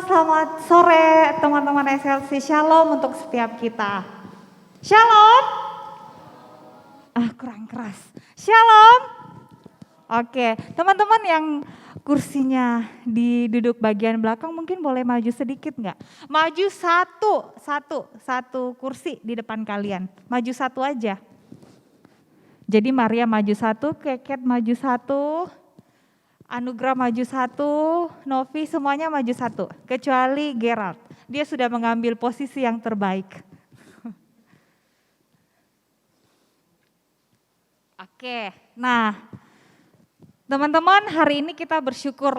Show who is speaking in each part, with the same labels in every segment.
Speaker 1: selamat sore teman-teman SLC. Shalom untuk setiap kita. Shalom. Kurang keras. Shalom. Oke, teman-teman yang kursinya di duduk bagian belakang mungkin boleh maju sedikit nggak? Maju satu kursi di depan kalian. Maju satu aja. Jadi Maria maju satu, Keket maju satu. Anugrah maju satu, Novi semuanya maju satu, kecuali Gerald. Dia sudah mengambil posisi yang terbaik. Oke, nah teman-teman hari ini kita bersyukur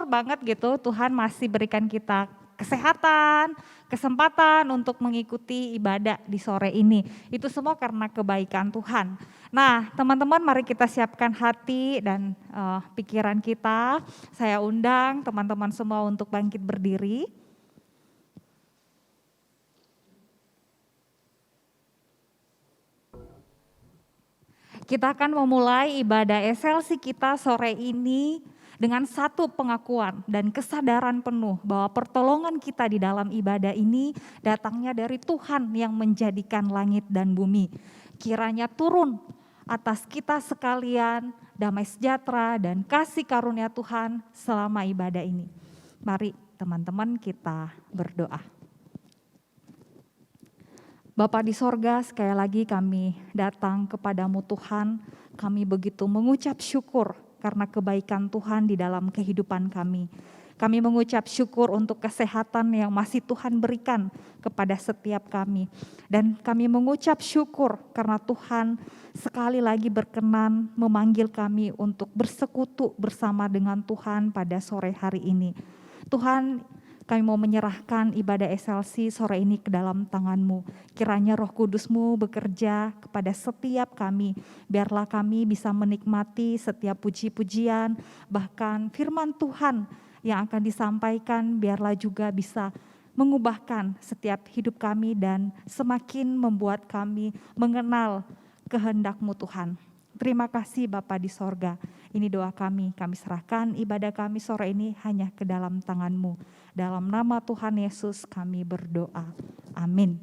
Speaker 1: banget gitu Tuhan masih berikan kita kesehatan, kesempatan untuk mengikuti ibadah di sore ini. Itu semua karena kebaikan Tuhan. Nah teman-teman mari kita siapkan hati dan pikiran kita. Saya undang teman-teman semua untuk bangkit berdiri. Kita akan memulai ibadah SLC kita sore ini dengan satu pengakuan dan kesadaran penuh bahwa pertolongan kita di dalam ibadah ini datangnya dari Tuhan yang menjadikan langit dan bumi. Kiranya turun atas kita sekalian damai sejahtera dan kasih karunia Tuhan selama ibadah ini. Mari teman-teman kita berdoa. Bapa di sorga, sekali lagi kami datang kepadamu Tuhan, kami begitu mengucap syukur karena kebaikan Tuhan di dalam kehidupan kami. Kami mengucap syukur untuk kesehatan yang masih Tuhan berikan kepada setiap kami. Dan kami mengucap syukur karena Tuhan sekali lagi berkenan memanggil kami untuk bersekutu bersama dengan Tuhan pada sore hari ini. Tuhan, kami mau menyerahkan ibadah SLC sore ini ke dalam tangan-Mu. Kiranya Roh Kudus-Mu bekerja kepada setiap kami. Biarlah kami bisa menikmati setiap puji-pujian, bahkan firman Tuhan yang akan disampaikan, biarlah juga bisa mengubahkan setiap hidup kami dan semakin membuat kami mengenal kehendak-Mu Tuhan. Terima kasih Bapa di sorga. Ini doa kami serahkan ibadah kami sore ini hanya ke dalam tangan-Mu. Dalam nama Tuhan Yesus kami berdoa. Amin.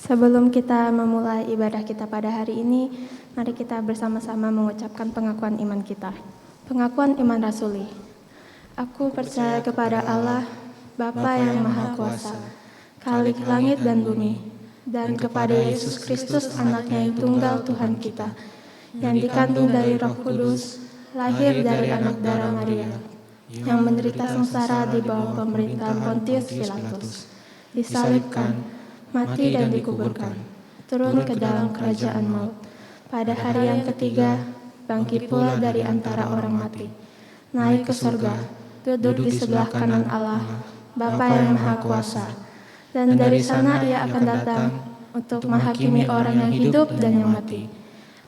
Speaker 2: Sebelum kita memulai ibadah kita pada hari ini, mari kita bersama-sama mengucapkan pengakuan iman kita. Pengakuan iman rasuli. Aku percaya kepada Allah, Bapa yang Maha Kuasa, Khalik langit dan bumi, dan kepada Yesus Kristus anaknya yang tunggal Tuhan kita, yang dikandung dari Roh Kudus, lahir dari anak darah Maria, yang menderita sengsara di bawah pemerintahan Pontius Pilatus, disalibkan, mati dan dikuburkan, turun ke dalam kerajaan maut. Pada hari yang ketiga, bangkit pula dari antara orang mati, naik ke surga, duduk di sebelah kanan Allah, Bapa yang Maha Kuasa, dan dari sana Ia akan datang untuk menghakimi orang yang hidup dan yang mati.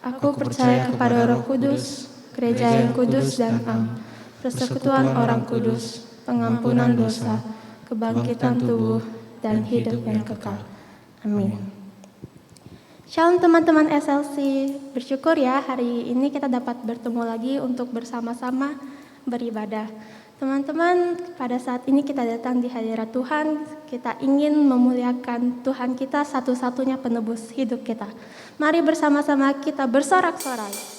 Speaker 2: Aku percaya kepada Roh Kudus, gereja yang kudus dan am, persekutuan orang kudus, pengampunan dosa, kebangkitan tubuh, dan hidup yang kekal. Amin. Shalom teman-teman SLC, bersyukur ya hari ini kita dapat bertemu lagi untuk bersama-sama beribadah. Teman-teman, pada saat ini kita datang di hadirat Tuhan, kita ingin memuliakan Tuhan kita satu-satunya penebus hidup kita. Mari bersama-sama kita bersorak-sorai.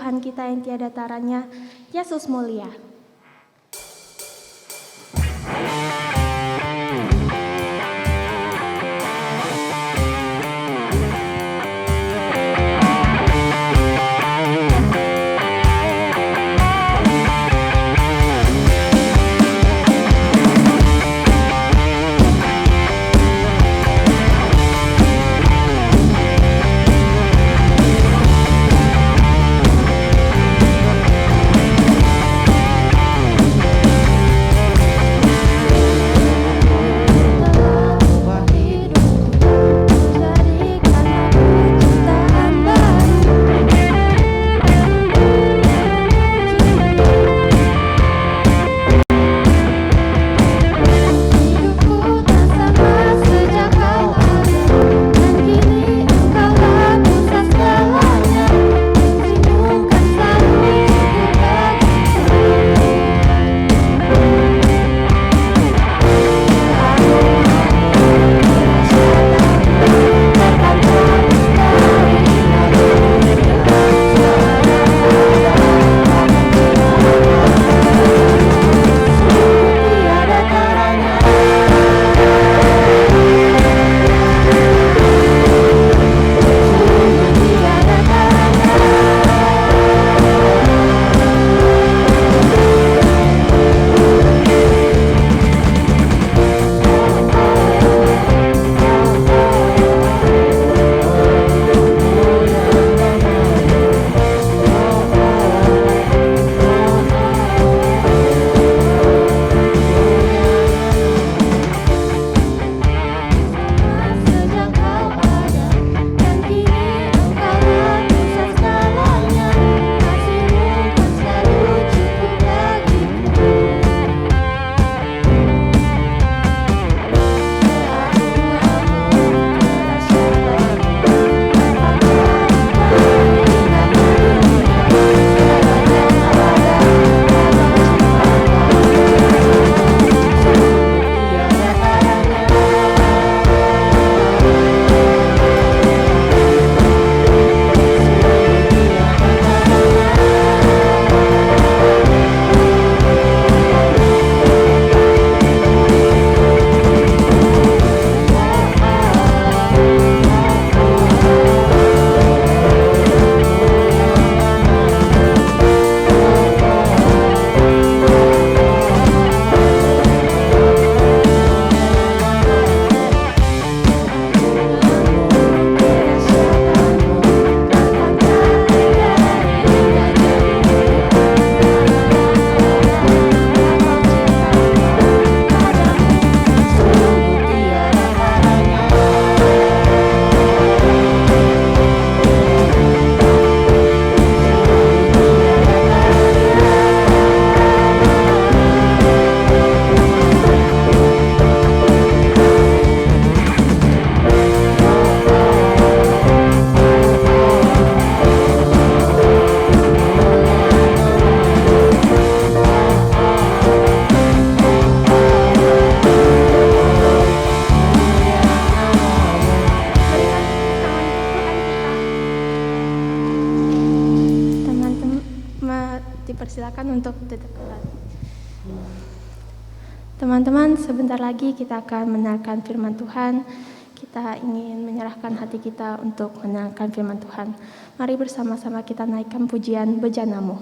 Speaker 2: Tuhan kita yang tiada taranya, Yesus mulia. Dipersilakan untuk duduk kembali. Teman-teman, sebentar lagi kita akan mendengarkan firman Tuhan. Kita ingin menyerahkan hati kita untuk mendengarkan firman Tuhan. Mari bersama-sama kita naikkan pujian Bejanamu.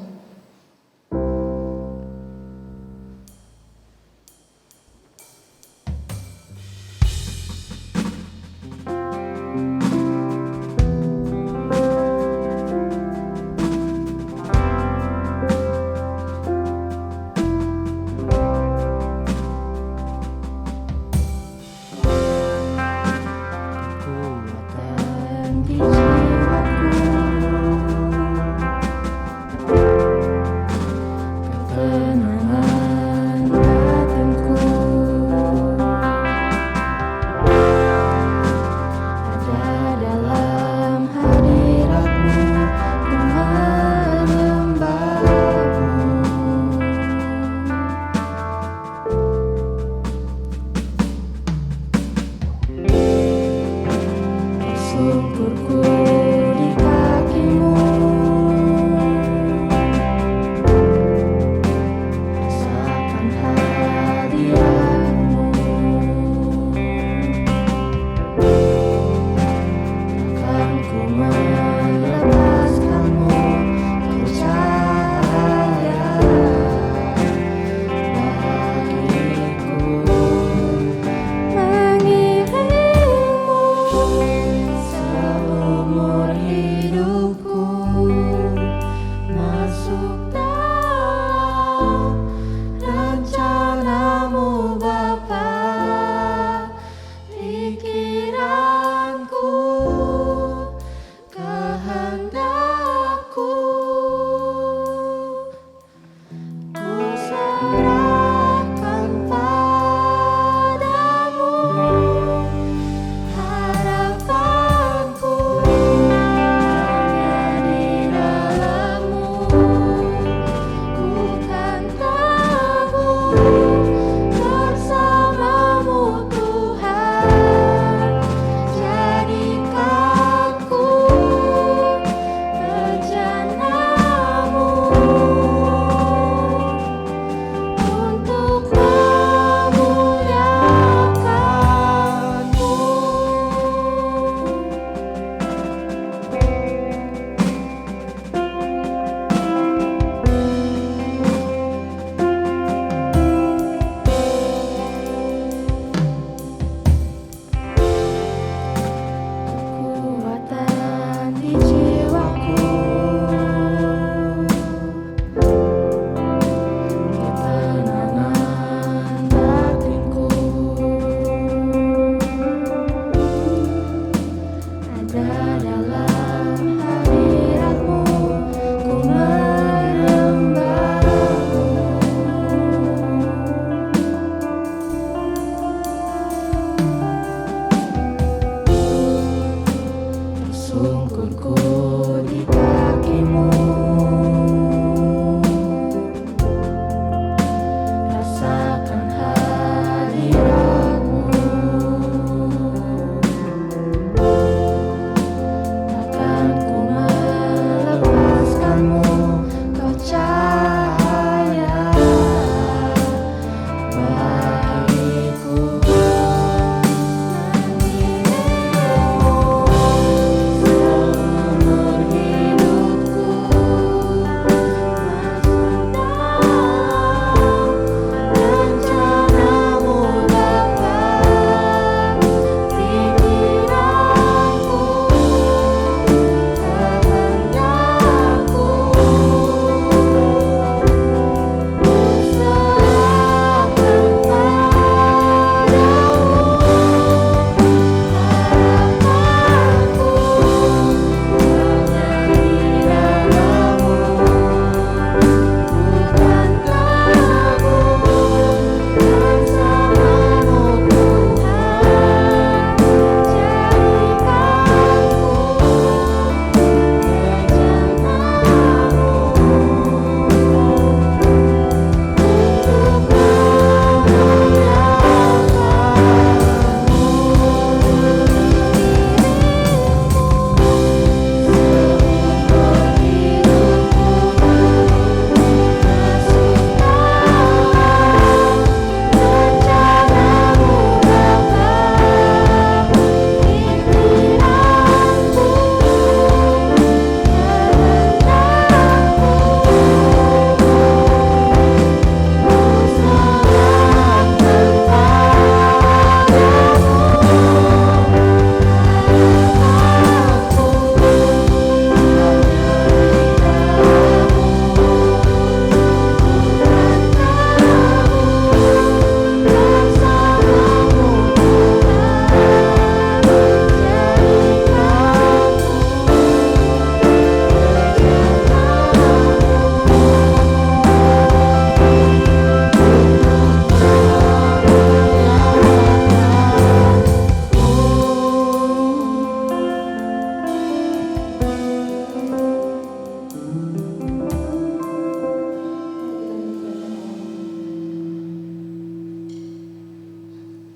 Speaker 2: Syukurku di kakimu.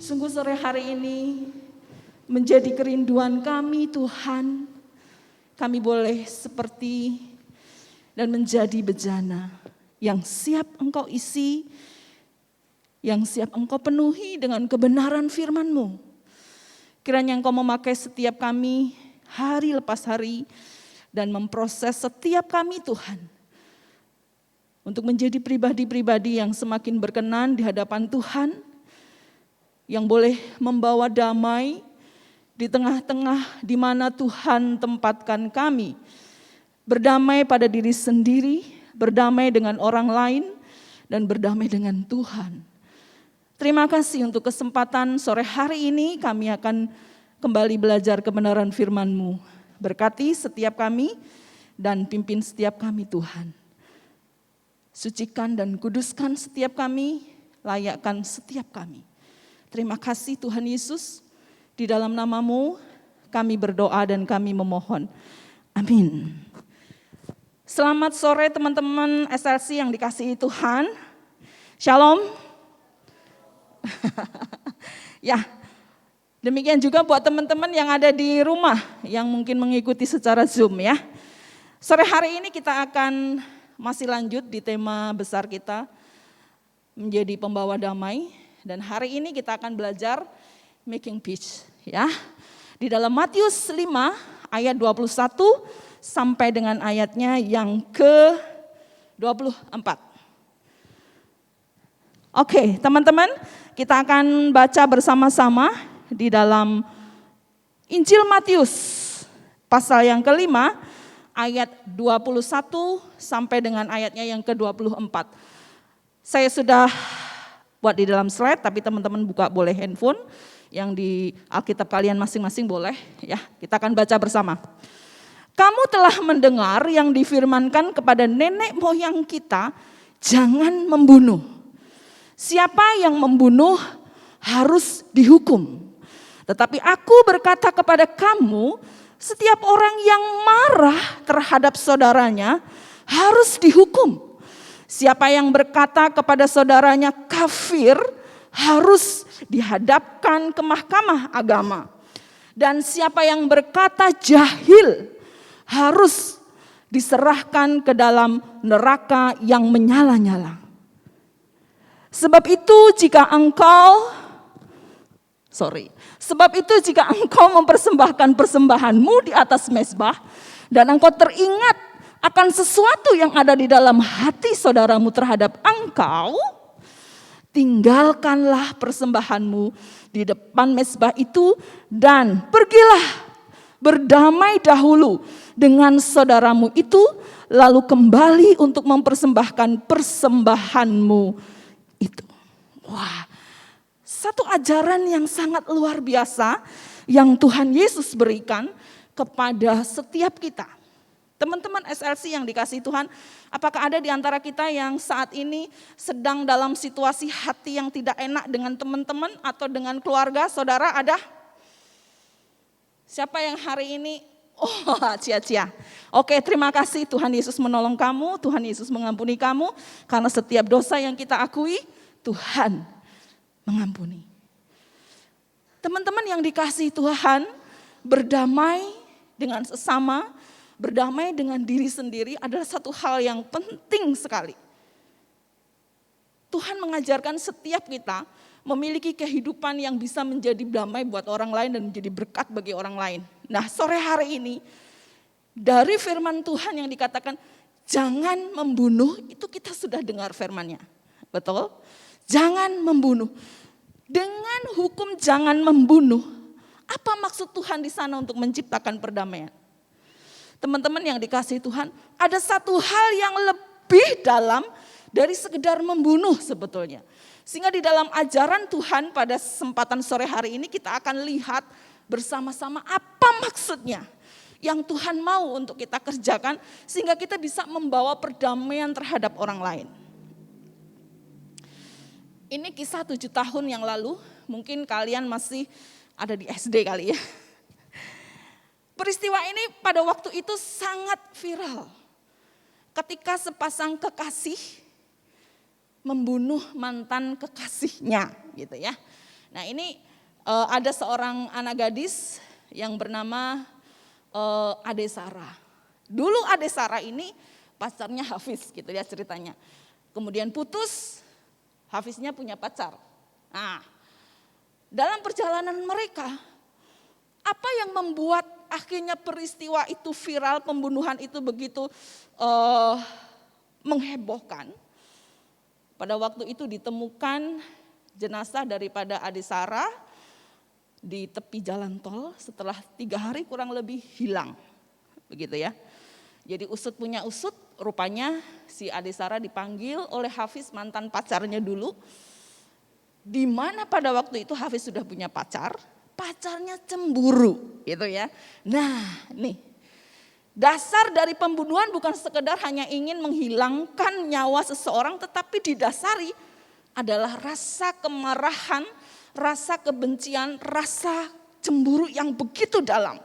Speaker 3: Sungguh sore hari ini menjadi kerinduan kami Tuhan. Kami boleh seperti dan menjadi bejana yang siap Engkau isi, yang siap Engkau penuhi dengan kebenaran firman-Mu. Kiranya Engkau memakai setiap kami hari lepas hari dan memproses setiap kami Tuhan. Untuk menjadi pribadi-pribadi yang semakin berkenan di hadapan Tuhan, yang boleh membawa damai di tengah-tengah di mana Tuhan tempatkan kami. Berdamai pada diri sendiri, berdamai dengan orang lain, dan berdamai dengan Tuhan. Terima kasih untuk kesempatan sore hari ini kami akan kembali belajar kebenaran firman-Mu. Berkati setiap kami dan pimpin setiap kami Tuhan. Sucikan dan kuduskan setiap kami, layakkan setiap kami. Terima kasih Tuhan Yesus. Di dalam nama-Mu kami berdoa dan kami memohon. Amin. Selamat sore teman-teman SLC yang dikasihi Tuhan. Shalom. Ya, demikian juga buat teman-teman yang ada di rumah yang mungkin mengikuti secara Zoom ya. Sore hari ini kita akan masih lanjut di tema besar kita menjadi pembawa damai. Dan hari ini kita akan belajar making peace ya. Di dalam Matius 5 ayat 21 sampai dengan ayatnya yang ke-24. Oke, teman-teman, kita akan baca bersama-sama di dalam Injil Matius pasal yang kelima ayat 21 sampai dengan ayatnya yang ke-24. Saya sudah buat di dalam slide, tapi teman-teman buka boleh handphone. Yang di Alkitab kalian masing-masing boleh ya. Kita akan baca bersama. Kamu telah mendengar yang difirmankan kepada nenek moyang kita, jangan membunuh. Siapa yang membunuh harus dihukum. Tetapi aku berkata kepada kamu, setiap orang yang marah terhadap saudaranya harus dihukum. Siapa yang berkata kepada saudaranya kafir harus dihadapkan ke mahkamah agama. Dan siapa yang berkata jahil harus diserahkan ke dalam neraka yang menyala-nyala. Sebab itu jika engkau mempersembahkan persembahanmu di atas mezbah dan engkau teringat akan sesuatu yang ada di dalam hati saudaramu terhadap engkau, tinggalkanlah persembahanmu di depan mezbah itu dan pergilah berdamai dahulu dengan saudaramu itu, lalu kembali untuk mempersembahkan persembahanmu itu. Wah, satu ajaran yang sangat luar biasa yang Tuhan Yesus berikan kepada setiap kita. Teman-teman SLC yang dikasihi Tuhan, apakah ada di antara kita yang saat ini sedang dalam situasi hati yang tidak enak dengan teman-teman atau dengan keluarga, saudara ada? Siapa yang hari ini, cia-cia. Oke, terima kasih Tuhan Yesus menolong kamu, Tuhan Yesus mengampuni kamu, karena setiap dosa yang kita akui, Tuhan mengampuni. Teman-teman yang dikasihi Tuhan, berdamai dengan sesama, berdamai dengan diri sendiri adalah satu hal yang penting sekali. Tuhan mengajarkan setiap kita memiliki kehidupan yang bisa menjadi damai buat orang lain dan menjadi berkat bagi orang lain. Nah, sore hari ini dari firman Tuhan yang dikatakan jangan membunuh, itu kita sudah dengar firman-Nya. Betul? Jangan membunuh. Dengan hukum jangan membunuh, apa maksud Tuhan di sana untuk menciptakan perdamaian? Teman-teman yang dikasihi Tuhan, ada satu hal yang lebih dalam dari sekedar membunuh sebetulnya. Sehingga di dalam ajaran Tuhan pada kesempatan sore hari ini kita akan lihat bersama-sama apa maksudnya yang Tuhan mau untuk kita kerjakan sehingga kita bisa membawa perdamaian terhadap orang lain. Ini kisah 7 tahun yang lalu, mungkin kalian masih ada di SD kali ya. Peristiwa ini pada waktu itu sangat viral. Ketika sepasang kekasih membunuh mantan kekasihnya gitu ya. Nah ini ada seorang anak gadis yang bernama Ade Sarah. Dulu Ade Sarah ini pacarnya Hafiz gitu ya ceritanya. Kemudian putus, Hafiznya punya pacar. Nah, dalam perjalanan mereka, apa yang membuat akhirnya peristiwa itu viral, pembunuhan itu begitu menghebohkan? Pada waktu itu ditemukan jenazah daripada Ade Sarah di tepi jalan tol setelah 3 hari kurang lebih hilang. Begitu ya. Jadi usut punya usut, rupanya si Ade Sarah dipanggil oleh Hafiz mantan pacarnya dulu. Di mana pada waktu itu Hafiz sudah punya pacar, pacarnya cemburu gitu ya. Nah nih, dasar dari pembunuhan bukan sekedar hanya ingin menghilangkan nyawa seseorang, tetapi didasari adalah rasa kemarahan, rasa kebencian, rasa cemburu yang begitu dalam.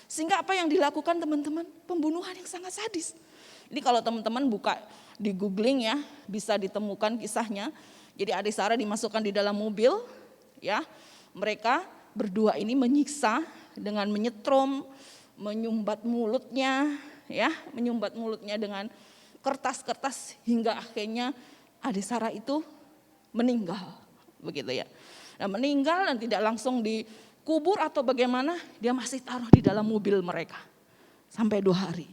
Speaker 3: Sehingga apa yang dilakukan teman-teman? Pembunuhan yang sangat sadis. Ini kalau teman-teman buka di googling ya, bisa ditemukan kisahnya. Jadi Ade Sarah dimasukkan di dalam mobil, ya. Mereka berdua ini menyiksa dengan menyetrom, menyumbat mulutnya, ya, menyumbat mulutnya dengan kertas-kertas hingga akhirnya Ade Sarah itu meninggal, begitu ya. Nah, meninggal dan tidak langsung dikubur atau bagaimana, dia masih taruh di dalam mobil mereka sampai 2 hari.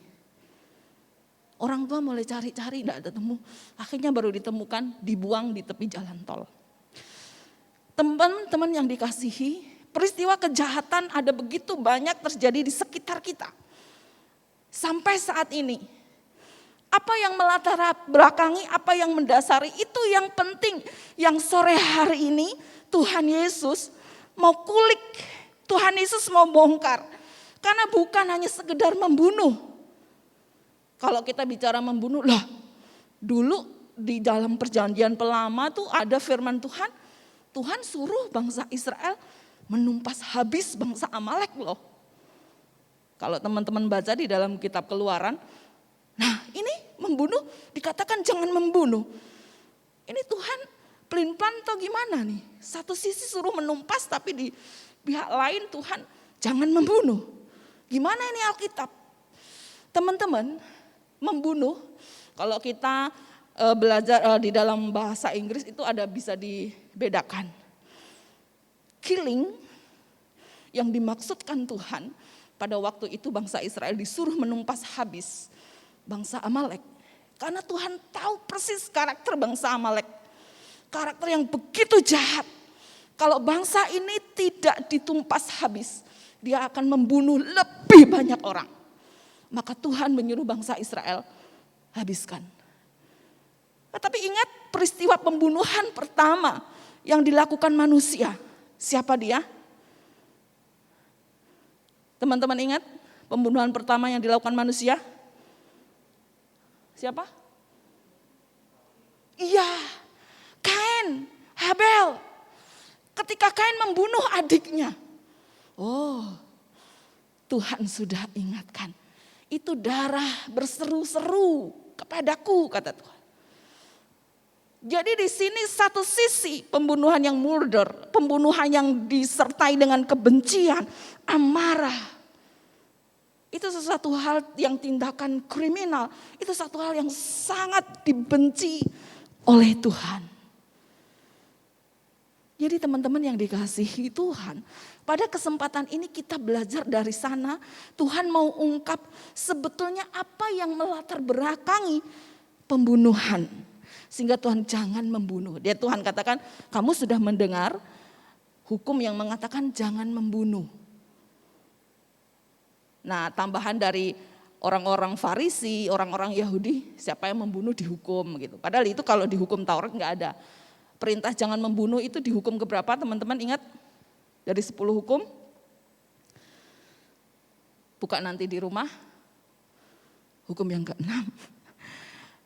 Speaker 3: Orang tua mulai cari-cari, tidak ketemu. Akhirnya baru ditemukan, dibuang di tepi jalan tol. Teman-teman yang dikasihi, peristiwa kejahatan ada begitu banyak terjadi di sekitar kita. Sampai saat ini, apa yang melatar belakangi, apa yang mendasari, itu yang penting. Yang sore hari ini Tuhan Yesus mau kulik, Tuhan Yesus mau bongkar. Karena bukan hanya sekedar membunuh. Kalau kita bicara membunuh, lah dulu di dalam perjanjian lama tuh ada firman Tuhan, Tuhan suruh bangsa Israel menumpas habis bangsa Amalek loh. Kalau teman-teman baca di dalam kitab Keluaran, nah ini membunuh dikatakan jangan membunuh. Ini Tuhan pelin-pelan atau gimana nih? Satu sisi suruh menumpas tapi di pihak lain Tuhan jangan membunuh. Gimana ini Alkitab? Teman-teman, membunuh, kalau kita belajar di dalam bahasa Inggris itu ada bisa dibedakan. Killing yang dimaksudkan Tuhan pada waktu itu bangsa Israel disuruh menumpas habis bangsa Amalek. Karena Tuhan tahu persis karakter bangsa Amalek. Karakter yang begitu jahat. Kalau bangsa ini tidak ditumpas habis, dia akan membunuh lebih banyak orang. Maka Tuhan menyuruh bangsa Israel habiskan. Tapi ingat peristiwa pembunuhan pertama yang dilakukan manusia. Siapa dia? Teman-teman ingat pembunuhan pertama yang dilakukan manusia? Siapa? Iya, Kain, Habel. Ketika Kain membunuh adiknya. Oh, Tuhan sudah ingatkan. Itu darah berseru-seru kepadaku, kata Tuhan. Jadi di sini satu sisi pembunuhan yang murder, pembunuhan yang disertai dengan kebencian, amarah. Itu sesuatu hal yang tindakan kriminal, itu satu hal yang sangat dibenci oleh Tuhan. Jadi teman-teman yang dikasihi Tuhan, pada kesempatan ini kita belajar dari sana, Tuhan mau ungkap sebetulnya apa yang melatar belakangi pembunuhan. Sehingga Tuhan jangan membunuh. Dia Tuhan katakan, kamu sudah mendengar hukum yang mengatakan jangan membunuh. Nah, tambahan dari orang-orang Farisi, orang-orang Yahudi, siapa yang membunuh dihukum gitu. Padahal itu kalau di hukum Taurat enggak ada. Perintah jangan membunuh itu dihukum keberapa teman-teman ingat? Dari 10 hukum? Buka nanti di rumah. Hukum yang ke-6.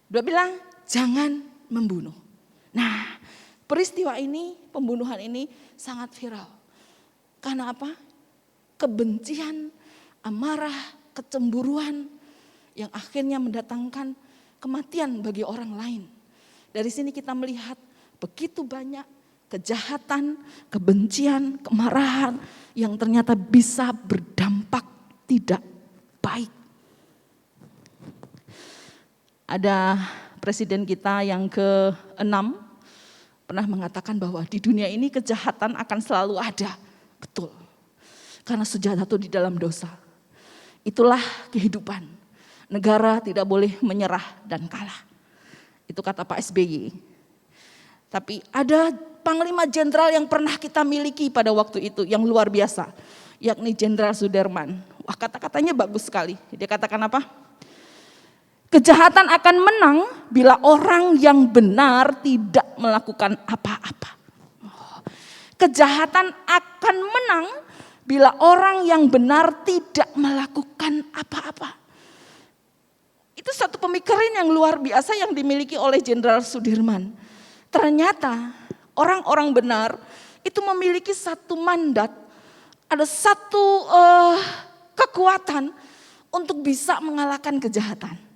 Speaker 3: Dia bilang jangan membunuh. Nah, peristiwa ini, pembunuhan ini sangat viral. Karena apa? Kebencian, amarah, kecemburuan yang akhirnya mendatangkan kematian bagi orang lain. Dari sini kita melihat begitu banyak kejahatan, kebencian, kemarahan yang ternyata bisa berdampak tidak baik. Ada presiden kita yang ke-6 pernah mengatakan bahwa di dunia ini kejahatan akan selalu ada. Betul. Karena sudah jatuh di dalam dosa. Itulah kehidupan. Negara tidak boleh menyerah dan kalah. Itu kata Pak SBY. Tapi ada Panglima Jenderal yang pernah kita miliki pada waktu itu yang luar biasa. Yakni Jenderal Sudirman. Wah, kata-katanya bagus sekali. Dia katakan apa? Kejahatan akan menang bila orang yang benar tidak melakukan apa-apa. Kejahatan akan menang bila orang yang benar tidak melakukan apa-apa. Itu satu pemikiran yang luar biasa yang dimiliki oleh Jenderal Sudirman. Ternyata orang-orang benar itu memiliki satu mandat, ada satu kekuatan untuk bisa mengalahkan kejahatan.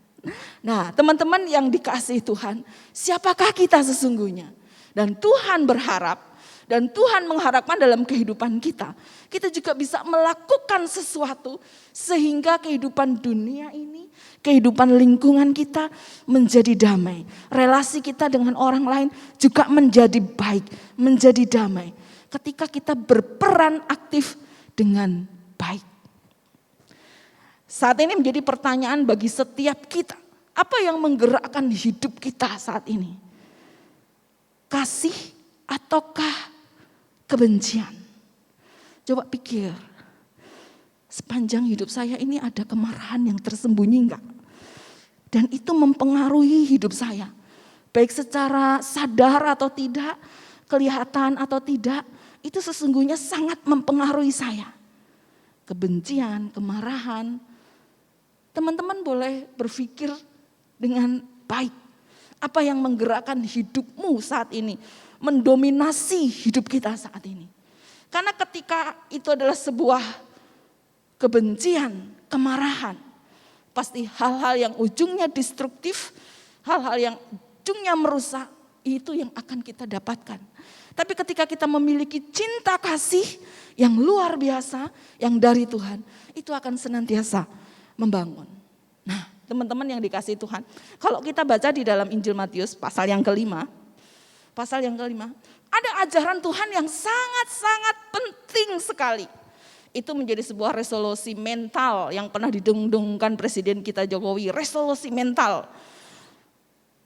Speaker 3: Nah, teman-teman yang dikasihi Tuhan, siapakah kita sesungguhnya? Dan Tuhan berharap, dan Tuhan mengharapkan dalam kehidupan kita, kita juga bisa melakukan sesuatu sehingga kehidupan dunia ini, kehidupan lingkungan kita menjadi damai. Relasi kita dengan orang lain juga menjadi baik, menjadi damai. Ketika kita berperan aktif dengan baik. Saat ini menjadi pertanyaan bagi setiap kita. Apa yang menggerakkan hidup kita saat ini? Kasih ataukah kebencian? Coba pikir. Sepanjang hidup saya ini ada kemarahan yang tersembunyi enggak? Dan itu mempengaruhi hidup saya. Baik secara sadar atau tidak, kelihatan atau tidak, itu sesungguhnya sangat mempengaruhi saya. Kebencian, kemarahan. Teman-teman boleh berpikir dengan baik. Apa yang menggerakkan hidupmu saat ini, mendominasi hidup kita saat ini. Karena ketika itu adalah sebuah kebencian, kemarahan, pasti hal-hal yang ujungnya destruktif, hal-hal yang ujungnya merusak, itu yang akan kita dapatkan. Tapi ketika kita memiliki cinta kasih yang luar biasa, yang dari Tuhan, itu akan senantiasa membangun. Nah, teman-teman yang dikasihi Tuhan, kalau kita baca di dalam Injil Matius pasal yang kelima, ada ajaran Tuhan yang sangat-sangat penting sekali. Itu menjadi sebuah resolusi mental yang pernah didengungkan Presiden kita Jokowi, resolusi mental.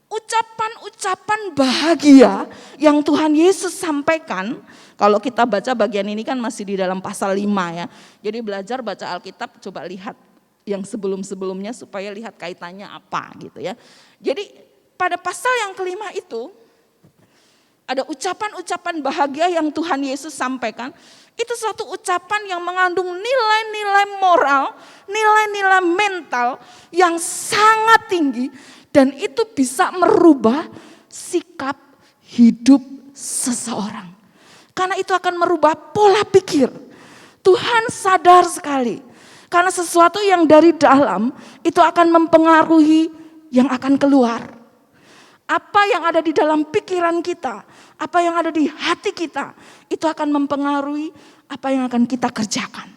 Speaker 3: Ucapan-ucapan bahagia yang Tuhan Yesus sampaikan, kalau kita baca bagian ini kan masih di dalam pasal 5 ya. Jadi belajar baca Alkitab, coba lihat yang sebelum-sebelumnya supaya lihat kaitannya apa gitu ya. Jadi pada pasal yang kelima itu ada ucapan-ucapan bahagia yang Tuhan Yesus sampaikan. Itu suatu ucapan yang mengandung nilai-nilai moral, nilai-nilai mental yang sangat tinggi. Dan itu bisa merubah sikap hidup seseorang. Karena itu akan merubah pola pikir. Tuhan sadar sekali. Karena sesuatu yang dari dalam itu akan mempengaruhi yang akan keluar. Apa yang ada di dalam pikiran kita, apa yang ada di hati kita, itu akan mempengaruhi apa yang akan kita kerjakan.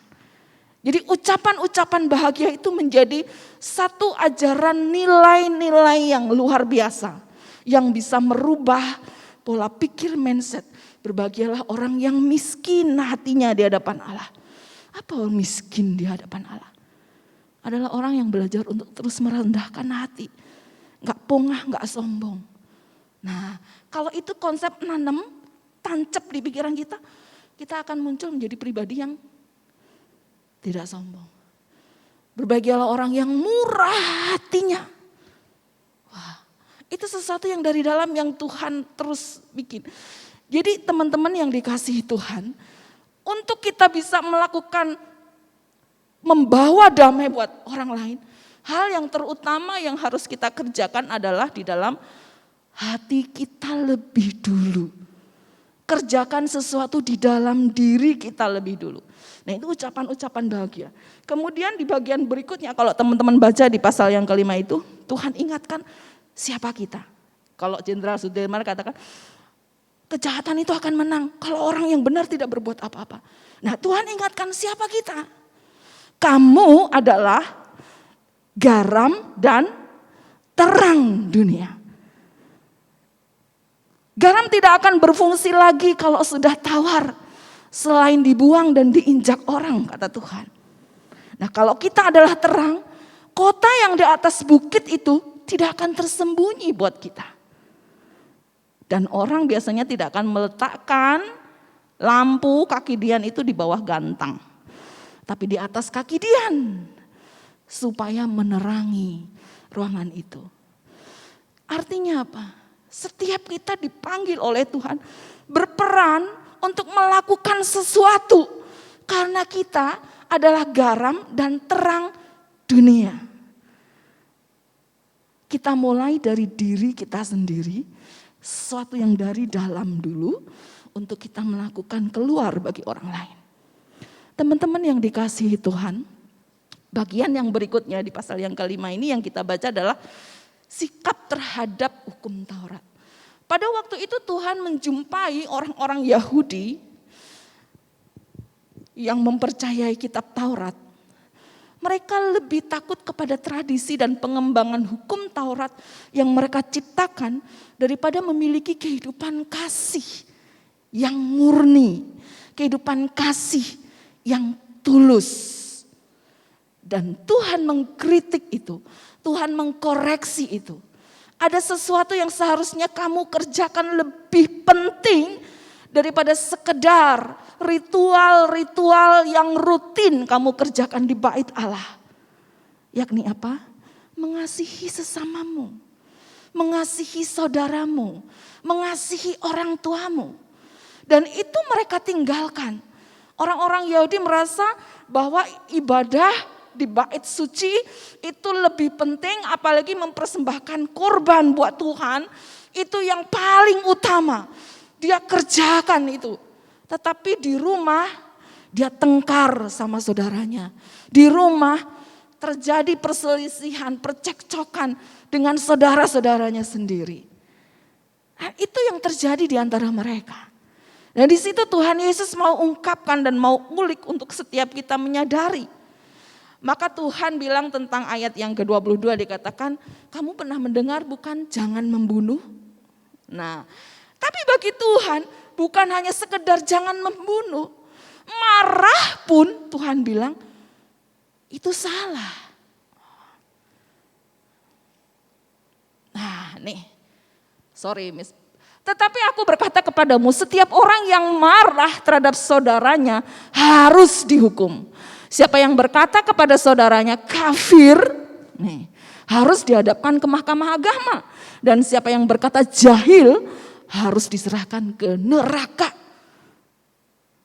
Speaker 3: Jadi ucapan-ucapan bahagia itu menjadi satu ajaran nilai-nilai yang luar biasa. Yang bisa merubah pola pikir mindset. Berbahagialah orang yang miskin hatinya di hadapan Allah. Apa orang miskin di hadapan Allah? Adalah orang yang belajar untuk terus merendahkan hati. Gak pongah, gak sombong. Nah, kalau itu konsep nanam, tancap di pikiran kita, kita akan muncul menjadi pribadi yang tidak sombong. Berbahagialah orang yang murah hatinya. Wah, itu sesuatu yang dari dalam yang Tuhan terus bikin. Jadi teman-teman yang dikasihi Tuhan, untuk kita bisa melakukan, membawa damai buat orang lain, hal yang terutama yang harus kita kerjakan adalah di dalam hati kita lebih dulu. Kerjakan sesuatu di dalam diri kita lebih dulu. Nah, itu ucapan-ucapan bahagia. Kemudian di bagian berikutnya, kalau teman-teman baca di pasal yang kelima itu, Tuhan ingatkan siapa kita. Kalau Jenderal Sudirman katakan, Kejahatan itu akan menang kalau orang yang benar tidak berbuat apa-apa. Nah, Tuhan ingatkan siapa kita? Kamu adalah garam dan terang dunia. Garam tidak akan berfungsi lagi kalau sudah tawar, selain dibuang dan diinjak orang, kata Tuhan. Nah, kalau kita adalah terang, kota yang di atas bukit itu tidak akan tersembunyi buat kita. Dan orang biasanya tidak akan meletakkan lampu kaki Dian itu di bawah gantang. Tapi di atas kaki Dian. Supaya menerangi ruangan itu. Artinya apa? Setiap kita dipanggil oleh Tuhan berperan untuk melakukan sesuatu. Karena kita adalah garam dan terang dunia. Kita mulai dari diri kita sendiri. Sesuatu yang dari dalam dulu untuk kita melakukan keluar bagi orang lain. Teman-teman yang dikasihi Tuhan, bagian yang berikutnya di pasal yang kelima ini yang kita baca adalah sikap terhadap hukum Taurat. Pada waktu itu Tuhan menjumpai orang-orang Yahudi yang mempercayai kitab Taurat. Mereka lebih takut kepada tradisi dan pengembangan hukum Taurat yang mereka ciptakan daripada memiliki kehidupan kasih yang murni, kehidupan kasih yang tulus. Dan Tuhan mengkritik itu, Tuhan mengkoreksi itu. Ada sesuatu yang seharusnya kamu kerjakan lebih penting daripada sekedar ritual-ritual yang rutin kamu kerjakan di bait Allah. Yakni apa? Mengasihi sesamamu, mengasihi saudaramu, mengasihi orang tuamu. Dan itu mereka tinggalkan. Orang-orang Yahudi merasa bahwa ibadah di bait suci itu lebih penting, apalagi mempersembahkan korban buat Tuhan, itu yang paling utama. Dia kerjakan itu. Tetapi di rumah dia tengkar sama saudaranya. Di rumah terjadi perselisihan, percekcokan dengan saudara-saudaranya sendiri. Nah, itu yang terjadi di antara mereka. Dan di situ Tuhan Yesus mau ungkapkan dan mau ulik untuk setiap kita menyadari. Maka Tuhan bilang tentang ayat yang ke-22 dikatakan, kamu pernah mendengar bukan jangan membunuh? Nah, tapi bagi Tuhan bukan hanya sekedar jangan membunuh. Marah pun Tuhan bilang itu salah. Nah nih, sorry Miss. Tetapi aku berkata kepadamu, setiap orang yang marah terhadap saudaranya harus dihukum. Siapa yang berkata kepada saudaranya kafir, nih, harus dihadapkan ke mahkamah agama. Dan siapa yang berkata jahil, harus diserahkan ke neraka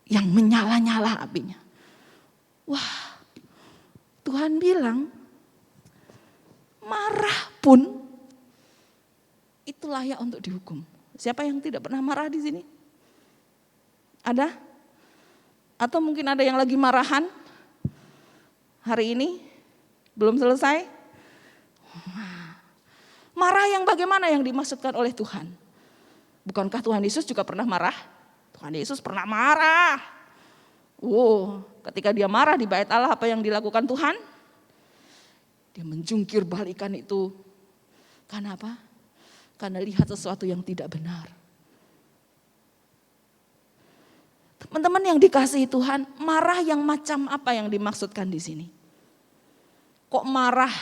Speaker 3: yang menyala-nyala apinya. Wah, Tuhan bilang marah pun itu layak untuk dihukum. Siapa yang tidak pernah marah di sini? Ada? Atau mungkin ada yang lagi marahan hari ini? Belum selesai? Marah yang bagaimana yang dimaksudkan oleh Tuhan? Bukankah Tuhan Yesus juga pernah marah? Tuhan Yesus pernah marah. Ketika dia marah di bait Allah, apa yang dilakukan Tuhan? Dia menjungkir balikan itu. Karena apa? Karena lihat sesuatu yang tidak benar. Teman-teman yang dikasihi Tuhan, marah yang macam apa yang dimaksudkan di sini? Kok marah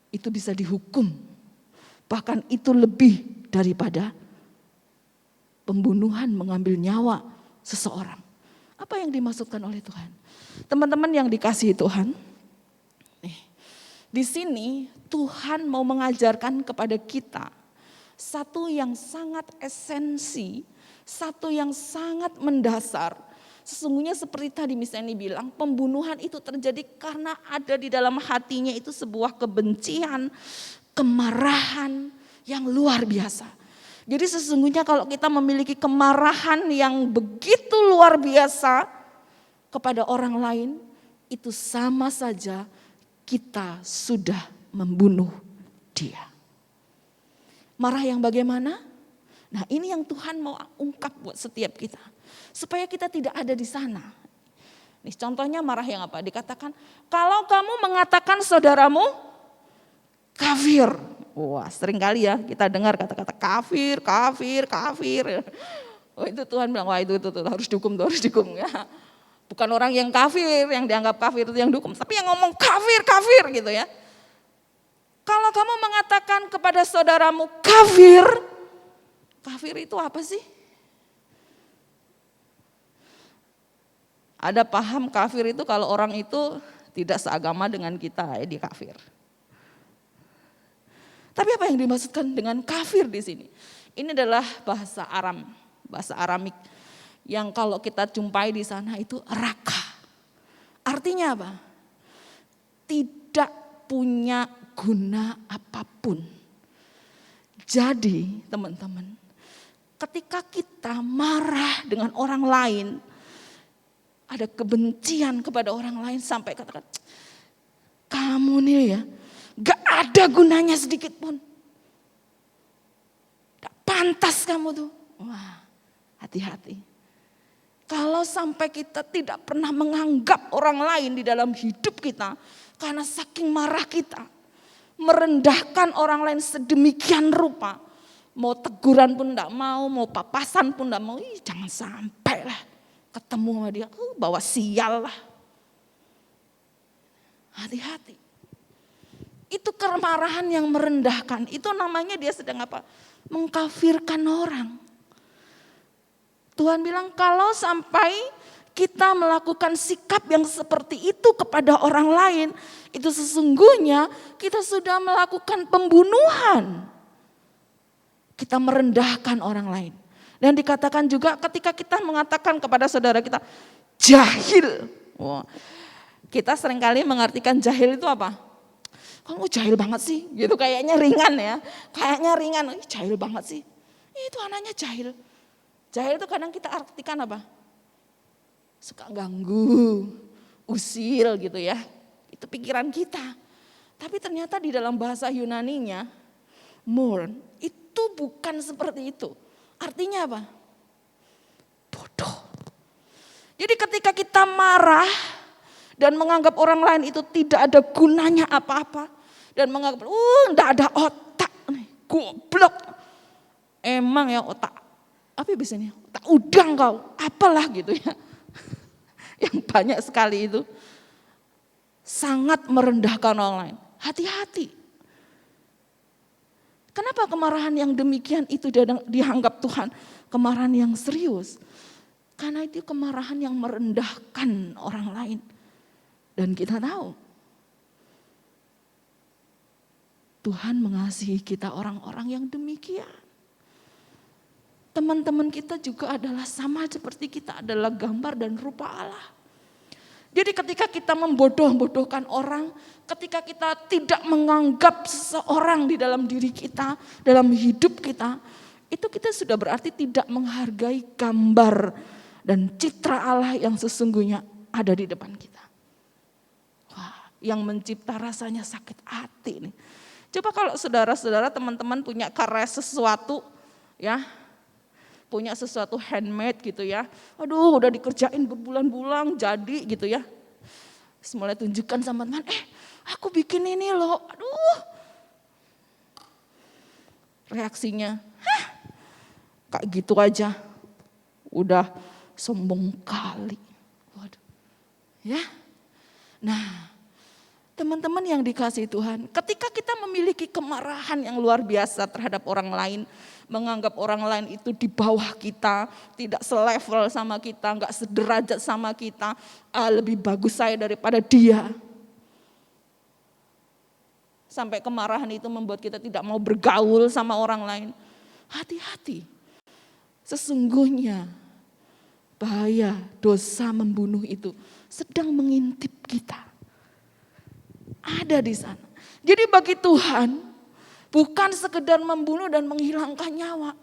Speaker 3: itu bisa dihukum? Bahkan itu lebih daripada pembunuhan, mengambil nyawa seseorang. Apa yang dimaksudkan oleh Tuhan? Teman-teman yang dikasihi Tuhan, di sini Tuhan mau mengajarkan kepada kita satu yang sangat esensi, satu yang sangat mendasar. Sesungguhnya seperti tadi misalnya bilang, pembunuhan itu terjadi karena ada di dalam hatinya itu sebuah kebencian, kemarahan yang luar biasa. Jadi sesungguhnya kalau kita memiliki kemarahan yang begitu luar biasa kepada orang lain, itu sama saja kita sudah membunuh dia. Marah yang bagaimana? Nah ini yang Tuhan mau ungkap buat setiap kita. Supaya kita tidak ada di sana. Nih contohnya marah yang apa? Dikatakan, kalau kamu mengatakan saudaramu kafir. Wah sering kali ya kita dengar kata-kata kafir, kafir, kafir. Oh itu Tuhan bilang, wah itu harus dihukum, harus dihukum ya. Bukan orang yang kafir, yang dianggap kafir itu yang dihukum. Tapi yang ngomong kafir, kafir gitu ya. Kalau kamu mengatakan kepada saudaramu kafir, kafir itu apa sih? Ada paham kafir itu kalau orang itu tidak seagama dengan kita, dia kafir. Tapi apa yang dimaksudkan dengan kafir di sini? Ini adalah bahasa Aram, bahasa Aramik yang kalau kita jumpai di sana itu raka. Artinya apa? Tidak punya guna apapun. Jadi teman-teman, ketika kita marah dengan orang lain, ada kebencian kepada orang lain sampai katakan, kamu nih ya, gak ada gunanya sedikit pun. Gak pantas kamu tuh. Wah, hati-hati. Kalau sampai kita tidak pernah menganggap orang lain di dalam hidup kita, karena saking marah kita, merendahkan orang lain sedemikian rupa, mau teguran pun enggak mau papasan pun enggak mau, jangan sampai lah ketemu sama dia, bawa sial lah. Hati-hati. Itu kemarahan yang merendahkan, itu namanya dia sedang apa? Mengkafirkan orang. Tuhan bilang kalau sampai kita melakukan sikap yang seperti itu kepada orang lain, itu sesungguhnya kita sudah melakukan pembunuhan. Kita merendahkan orang lain. Dan dikatakan juga ketika kita mengatakan kepada saudara kita, jahil. Wah, kita seringkali mengartikan jahil itu apa? Kamu jahil banget sih, gitu kayaknya ringan ya. Kayaknya ringan, jahil banget sih. Itu anaknya jahil. Jahil itu kadang kita artikan apa? Suka ganggu, usil gitu ya. Itu pikiran kita. Tapi ternyata di dalam bahasa Yunaninya, mourn, itu bukan seperti itu. Artinya apa? Bodoh. Jadi ketika kita marah dan menganggap orang lain itu tidak ada gunanya apa-apa. Dan menganggap, enggak ada otak nih, goblok. Emang ya otak, apa biasanya? Otak udang kau, apalah gitu ya. Yang banyak sekali itu. Sangat merendahkan orang lain. Hati-hati. Kenapa kemarahan yang demikian itu dianggap Tuhan kemarahan yang serius? Karena itu kemarahan yang merendahkan orang lain. Dan kita tahu Tuhan mengasihi kita orang-orang yang demikian. Teman-teman kita juga adalah sama seperti kita, adalah gambar dan rupa Allah. Jadi ketika kita membodoh-bodohkan orang, ketika kita tidak menganggap seseorang di dalam diri kita, dalam hidup kita, itu kita sudah berarti tidak menghargai gambar dan citra Allah yang sesungguhnya ada di depan kita. Wah, yang mencipta rasanya sakit hati nih. Coba kalau saudara-saudara teman-teman punya karya sesuatu ya, punya sesuatu handmade gitu ya. Aduh udah dikerjain berbulan-bulan jadi gitu ya. Mulai tunjukkan sama teman, aku bikin ini loh. Aduh. Reaksinya, kayak gitu aja. Udah sombong kali. Waduh. Ya. Nah, teman-teman yang dikasihi Tuhan, ketika kita memiliki kemarahan yang luar biasa terhadap orang lain, menganggap orang lain itu di bawah kita, tidak selevel sama kita, enggak sederajat sama kita, lebih bagus saya daripada dia. Sampai kemarahan itu membuat kita tidak mau bergaul sama orang lain. Hati-hati, sesungguhnya bahaya dosa membunuh itu sedang mengintip kita. Ada di sana. Jadi bagi Tuhan, bukan sekedar membunuh dan menghilangkan nyawa.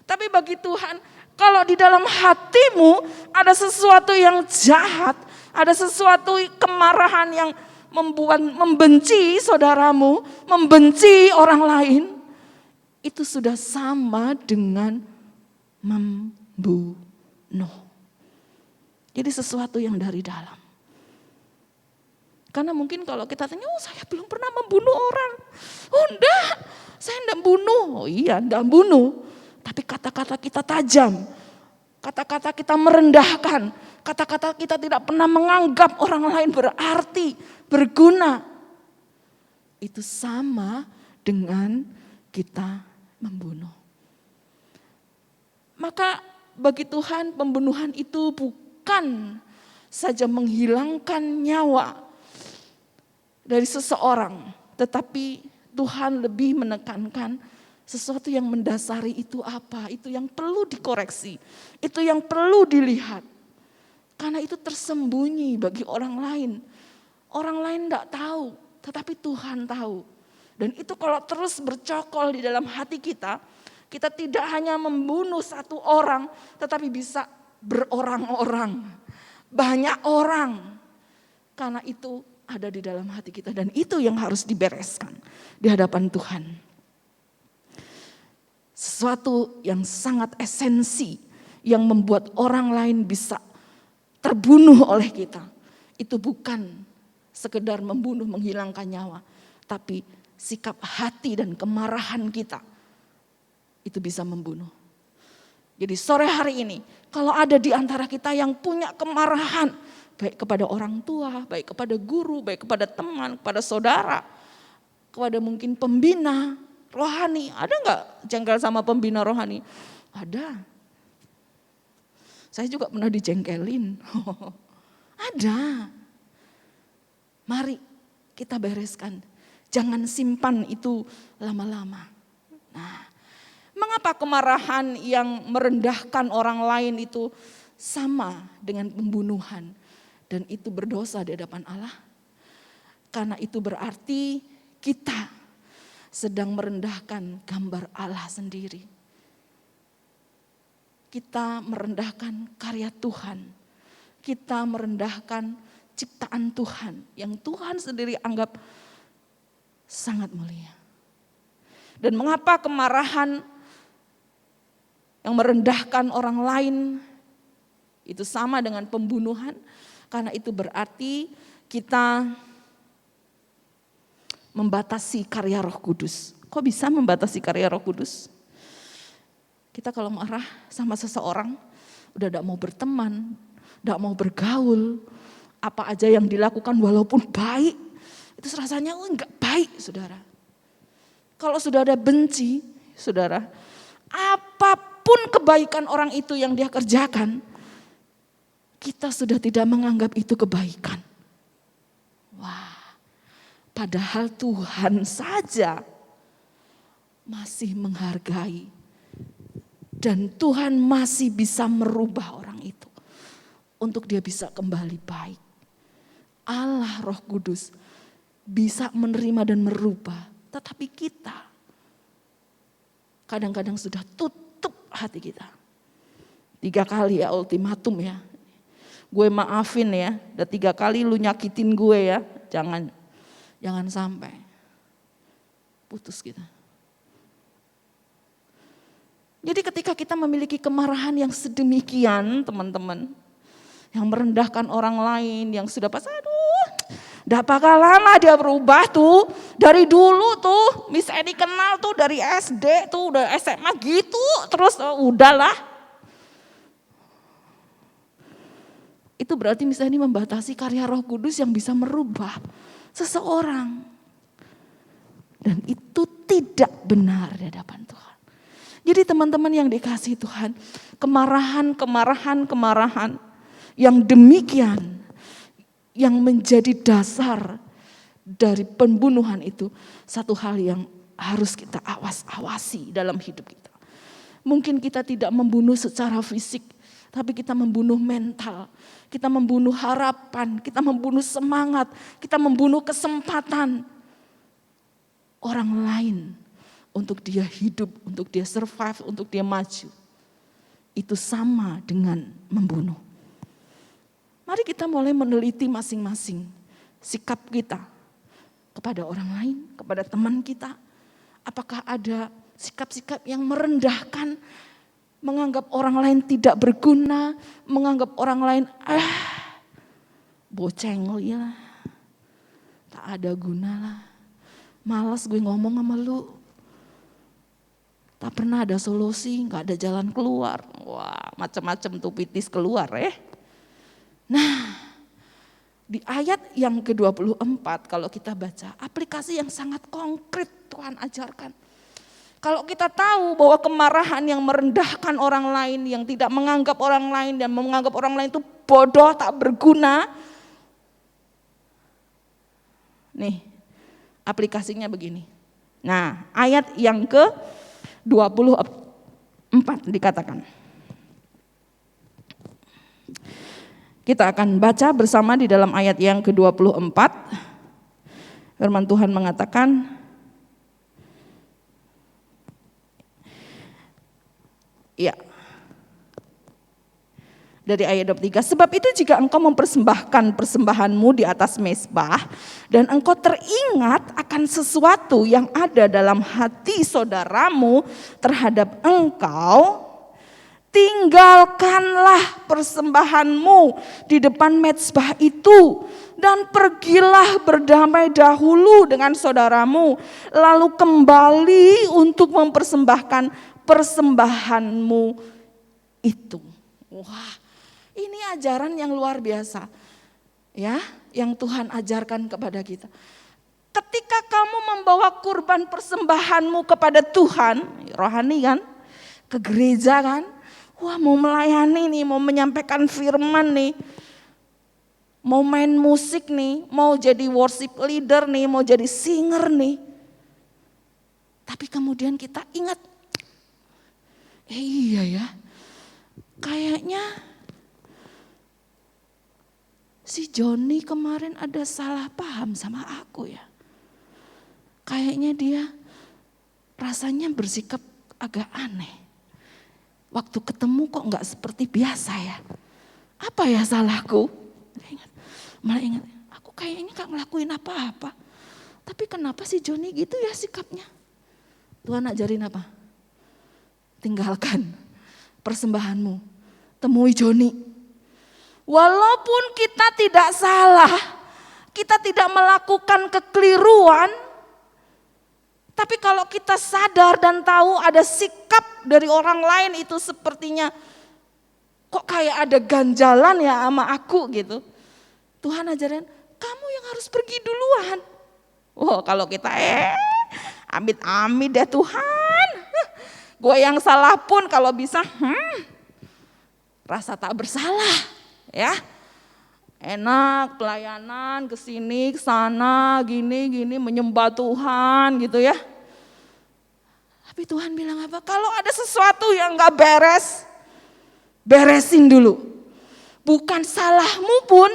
Speaker 3: Tapi bagi Tuhan, kalau di dalam hatimu ada sesuatu yang jahat, ada sesuatu kemarahan yang membuat membenci saudaramu, membenci orang lain, itu sudah sama dengan membunuh. Jadi sesuatu yang dari dalam. Karena mungkin kalau kita tanya, oh saya belum pernah membunuh orang. Oh enggak, saya enggak bunuh. Oh iya enggak bunuh. Tapi kata-kata kita tajam. Kata-kata kita merendahkan. Kata-kata kita tidak pernah menganggap orang lain berarti, berguna. Itu sama dengan kita membunuh. Maka bagi Tuhan pembunuhan itu bukan saja menghilangkan nyawa dari seseorang, tetapi Tuhan lebih menekankan sesuatu yang mendasari itu apa, itu yang perlu dikoreksi, itu yang perlu dilihat. Karena itu tersembunyi bagi orang lain. Orang lain tidak tahu, tetapi Tuhan tahu. Dan itu kalau terus bercokol di dalam hati kita, kita tidak hanya membunuh satu orang, tetapi bisa berorang-orang, banyak orang. Karena itu ada di dalam hati kita dan itu yang harus dibereskan di hadapan Tuhan. Sesuatu yang sangat esensi yang membuat orang lain bisa terbunuh oleh kita. Itu bukan sekedar membunuh, menghilangkan nyawa, tapi sikap hati dan kemarahan kita itu bisa membunuh. Jadi sore hari ini kalau ada di antara kita yang punya kemarahan, baik kepada orang tua, baik kepada guru, baik kepada teman, kepada saudara, kepada mungkin pembina rohani. Ada enggak jengkel sama pembina rohani? Ada. Saya juga pernah dijengkelin. Ada. Mari kita bereskan. Jangan simpan itu lama-lama. Nah, mengapa kemarahan yang merendahkan orang lain itu sama dengan pembunuhan? Dan itu berdosa di hadapan Allah. Karena itu berarti kita sedang merendahkan gambar Allah sendiri. Kita merendahkan karya Tuhan. Kita merendahkan ciptaan Tuhan yang Tuhan sendiri anggap sangat mulia. Dan mengapa kemarahan yang merendahkan orang lain itu sama dengan pembunuhan? Karena itu berarti kita membatasi karya Roh Kudus. Kok bisa membatasi karya Roh Kudus? Kita kalau marah sama seseorang, udah tidak mau berteman, tidak mau bergaul, apa aja yang dilakukan walaupun baik, itu rasanya enggak baik, saudara. Kalau sudah ada benci, saudara, apapun kebaikan orang itu yang dia kerjakan, kita sudah tidak menganggap itu kebaikan. Wah, padahal Tuhan saja masih menghargai. Dan Tuhan masih bisa merubah orang itu. Untuk dia bisa kembali baik. Allah Roh Kudus bisa menerima dan merubah. Tetapi kita kadang-kadang sudah tutup hati kita. 3 kali ya ultimatum ya. Gue maafin ya, udah 3 kali lu nyakitin gue ya. Jangan sampai putus kita. Jadi ketika kita memiliki kemarahan yang sedemikian teman-teman, yang merendahkan orang lain, yang sudah pas aduh, udah bakal lama dia berubah tuh, dari dulu tuh, Miss Edi kenal tuh dari SD tuh, udah SMA gitu, terus udahlah. Itu berarti Miss Edi membatasi karya Roh Kudus yang bisa merubah seseorang. Dan itu tidak benar di hadapan Tuhan. Jadi teman-teman yang dikasihi Tuhan, kemarahan yang demikian, yang menjadi dasar dari pembunuhan itu, satu hal yang harus kita awasi dalam hidup kita. Mungkin kita tidak membunuh secara fisik, tapi kita membunuh mental, kita membunuh harapan, kita membunuh semangat, kita membunuh kesempatan orang lain. Untuk dia hidup, untuk dia survive, untuk dia maju. Itu sama dengan membunuh. Mari kita mulai meneliti masing-masing sikap kita kepada orang lain, kepada teman kita. Apakah ada sikap-sikap yang merendahkan, menganggap orang lain tidak berguna, menganggap orang lain bocengli lah, tak ada guna lah, malas gue ngomong sama lu, tak pernah ada solusi, gak ada jalan keluar. Wah, macam-macam tuh pitis keluar ya. Nah, di ayat yang ke-24 kalau kita baca, aplikasi yang sangat konkret Tuhan ajarkan. Kalau kita tahu bahwa kemarahan yang merendahkan orang lain, yang tidak menganggap orang lain dan menganggap orang lain itu bodoh, tak berguna. Nih, aplikasinya begini. Nah, ayat yang ke-24 dikatakan. Kita akan baca bersama di dalam ayat yang ke-24. Firman Tuhan mengatakan, ya, dari ayat 23, sebab itu jika engkau mempersembahkan persembahanmu di atas mezbah dan engkau teringat akan sesuatu yang ada dalam hati saudaramu terhadap engkau, tinggalkanlah persembahanmu di depan mezbah itu dan pergilah berdamai dahulu dengan saudaramu, lalu kembali untuk mempersembahkan persembahanmu itu. Wah, ini ajaran yang luar biasa ya, yang Tuhan ajarkan kepada kita. Ketika kamu membawa kurban persembahanmu kepada Tuhan, rohani kan, ke gereja kan, wah mau melayani nih, mau menyampaikan firman nih, mau main musik nih, mau jadi worship leader nih, mau jadi singer nih. Tapi kemudian kita ingat, iya ya, kayaknya si Joni kemarin ada salah paham sama aku ya. Kayaknya dia rasanya bersikap agak aneh. Waktu ketemu kok gak seperti biasa ya. Apa ya salahku? Malah ingat, aku kayaknya gak ngelakuin apa-apa. Tapi kenapa si Joni gitu ya sikapnya? Tuhan ajarin apa? Tinggalkan persembahanmu. Temui Joni. Walaupun kita tidak salah, kita tidak melakukan kekeliruan, tapi kalau kita sadar dan tahu ada sikap dari orang lain itu sepertinya kok kayak ada ganjalan ya sama aku gitu. Tuhan ajarin, kamu yang harus pergi duluan. Oh kalau kita amit-amit deh Tuhan. Gue yang salah pun kalau bisa rasa tak bersalah ya. Enak pelayanan kesini kesana gini menyembah Tuhan gitu ya. Tapi Tuhan bilang apa? Kalau ada sesuatu yang gak beres, beresin dulu. Bukan salahmu pun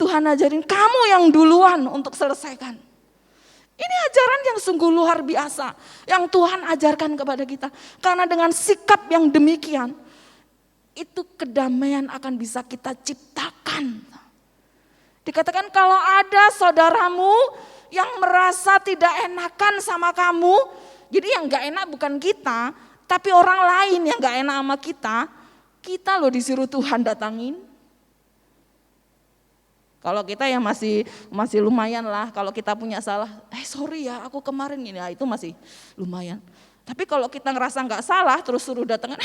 Speaker 3: Tuhan ajarin kamu yang duluan untuk selesaikan. Ini ajaran yang sungguh luar biasa yang Tuhan ajarkan kepada kita. Karena dengan sikap yang demikian, itu kedamaian akan bisa kita ciptakan. Dikatakan kalau ada saudaramu yang merasa tidak enakan sama kamu, jadi yang gak enak bukan kita, tapi orang lain yang gak enak sama kita loh disuruh Tuhan datangin. Kalau kita ya masih lumayan lah, kalau kita punya salah, sorry ya aku kemarin gini, ya itu masih lumayan. Tapi kalau kita ngerasa gak salah terus suruh datangin,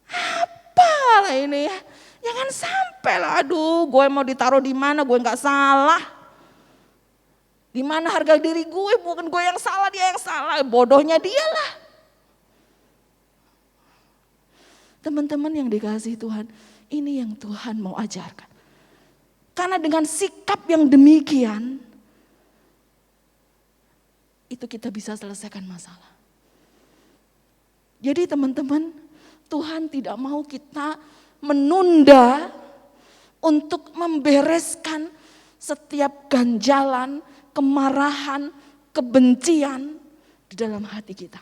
Speaker 3: apalah ini ya, jangan sampai lah, aduh gue mau ditaruh di mana, gue nggak salah, di mana harga diri gue, bukan gue yang salah, dia yang salah, bodohnya dia lah. Teman-teman yang dikasihi Tuhan, ini yang Tuhan mau ajarkan. Karena dengan sikap yang demikian, itu kita bisa selesaikan masalah. Jadi teman-teman, Tuhan tidak mau kita menunda untuk membereskan setiap ganjalan, kemarahan, kebencian di dalam hati kita.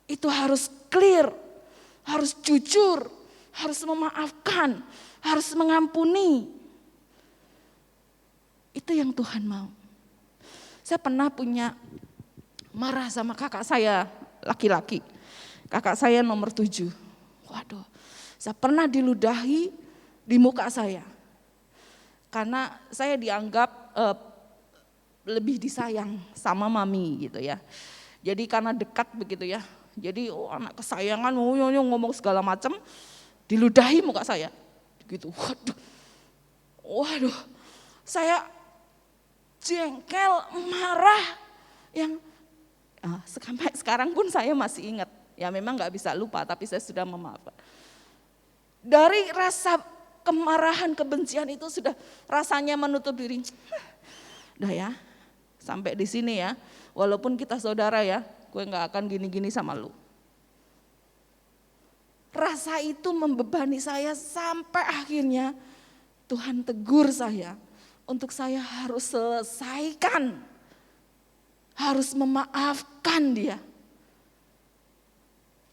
Speaker 3: Itu harus clear, harus jujur, harus memaafkan, harus mengampuni. Itu yang Tuhan mau. Saya pernah punya marah sama kakak saya laki-laki. Kakak saya nomor 7. Waduh, saya pernah diludahi di muka saya. Karena saya dianggap lebih disayang sama mami gitu ya. Jadi karena dekat begitu ya. Jadi anak kesayangan ngomong segala macam, diludahi muka saya. Gitu. Waduh. Saya jengkel, marah yang sampai sekarang pun saya masih ingat. Ya memang gak bisa lupa, tapi saya sudah memaafkan. Dari rasa kemarahan, kebencian itu sudah rasanya menutup diri. Udah ya, sampai di sini ya. Walaupun kita saudara ya, gue gak akan gini-gini sama lu. Rasa itu membebani saya sampai akhirnya Tuhan tegur saya. Untuk saya harus selesaikan, harus memaafkan dia.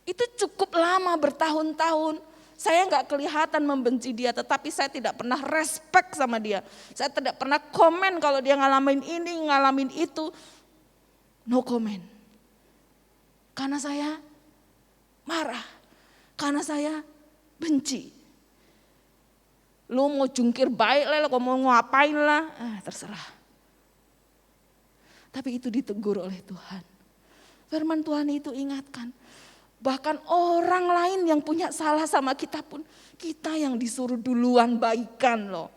Speaker 3: Itu cukup lama, bertahun-tahun. Saya nggak kelihatan membenci dia, tetapi saya tidak pernah respect sama dia. Saya tidak pernah komen kalau dia ngalamin ini, ngalamin itu. No comment. Karena saya marah, karena saya benci. Lu mau jungkir baik lah, mau ngapain lah, terserah. Tapi itu ditegur oleh Tuhan. Firman Tuhan itu ingatkan. Bahkan orang lain yang punya salah sama kita pun, kita yang disuruh duluan baikan loh.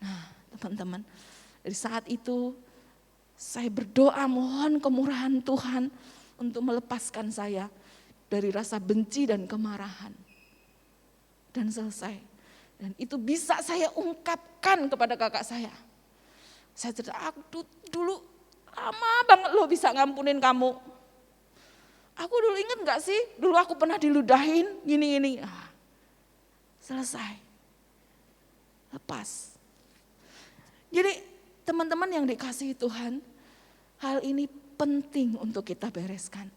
Speaker 3: Nah teman-teman, dari saat itu saya berdoa mohon kemurahan Tuhan untuk melepaskan saya dari rasa benci dan kemarahan. Dan selesai. Dan itu bisa saya ungkapkan kepada kakak saya. Saya cerita, aku dulu lama banget lo bisa ngampunin kamu. Aku dulu inget gak sih, dulu aku pernah diludahin gini-gini. Selesai. Lepas. Jadi teman-teman yang dikasihi Tuhan, hal ini penting untuk kita bereskan.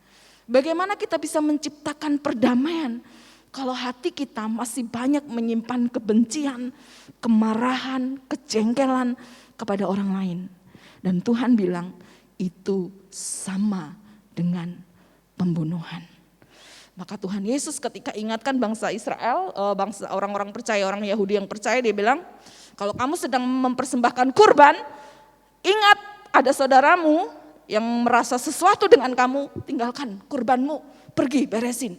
Speaker 3: Bagaimana kita bisa menciptakan perdamaian kalau hati kita masih banyak menyimpan kebencian, kemarahan, kejengkelan kepada orang lain. Dan Tuhan bilang itu sama dengan pembunuhan. Maka Tuhan Yesus ketika ingatkan bangsa Israel, bangsa orang-orang percaya, orang Yahudi yang percaya, dia bilang, kalau kamu sedang mempersembahkan kurban, ingat ada saudaramu yang merasa sesuatu dengan kamu, tinggalkan kurbanmu, pergi beresin.